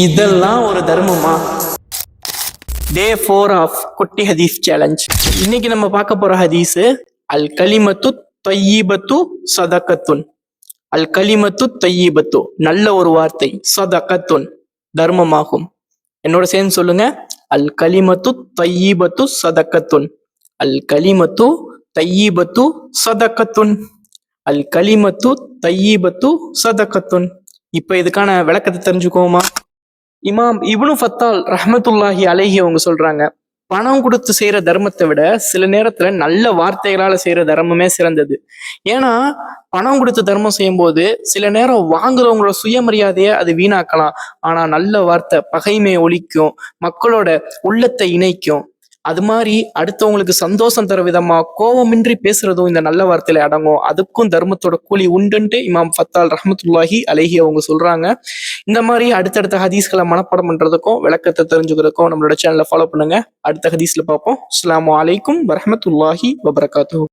இதெல்லாம் ஒரு தர்மமா? டே 4 ஆஃப் குட்டி ஹதீஸ் சேலஞ்ச். இன்னைக்கு நம்ம பார்க்க போற ஹதீஸ் அல் கலிமத்து தையீபத்து சதகத்துன். அல் கலிமத்து தையீபத்து நல்ல ஒரு வார்த்தை, சதகத்துன் தர்மமாகும். என்னோட சேர்ந்து சொல்லுங்க, அல் கலிமத்து தையீபத்து சதகத்துன். அல் கலிமத்து தையீபத்து சதகத்துன். அல் கலிமத்து தையீபத்து சதகத்துன். இப்ப இதுக்கான விளக்கத்தை தெரிஞ்சுக்கோமா? இமாம் இப்னு ஃபத்தால் ரஹ்மத்துல்லாஹி அலைஹி அவங்க சொல்றாங்க, பணம் கொடுத்து செய்யற தர்மத்தை விட சில நேரத்துல நல்ல வார்த்தைகளால செய்யற தர்மமே சிறந்தது. ஏன்னா பணம் கொடுத்து தர்மம் செய்யும் போது சில நேரம் வாங்குறவங்களோட சுயமரியாதையை அது வீணாக்கலாம். ஆனா நல்ல வார்த்தை பகைமையை ஒழிக்கும், மக்களோட உள்ளத்தை இணைக்கும். அது மாதிரி அடுத்தவங்களுக்கு சந்தோஷம் தர விதமா கோபமின்றி பேசுறதும் இந்த நல்ல வார்த்தையில அடங்கும். அதுக்கும் தர்மத்தோட கூலி உண்டுன்ட்டு இமாம் ஃபத்தால் ரஹ்மத்துல்லாஹி அலைஹி அவங்க சொல்றாங்க. இந்த மாதிரி அடுத்தடுத்த ஹதீஸ்களை மனப்பாடம் பண்றதுக்கும் விளக்கத்தை தெரிஞ்சுக்கிறதுக்கும் நம்மளோட சேனலை ஃபாலோ பண்ணுங்க. அடுத்த ஹதீஸ்ல பார்ப்போம். அஸ்ஸலாமு அலைக்கும் வரஹ்மத்துல்லாஹி வபரகாத்துஹு.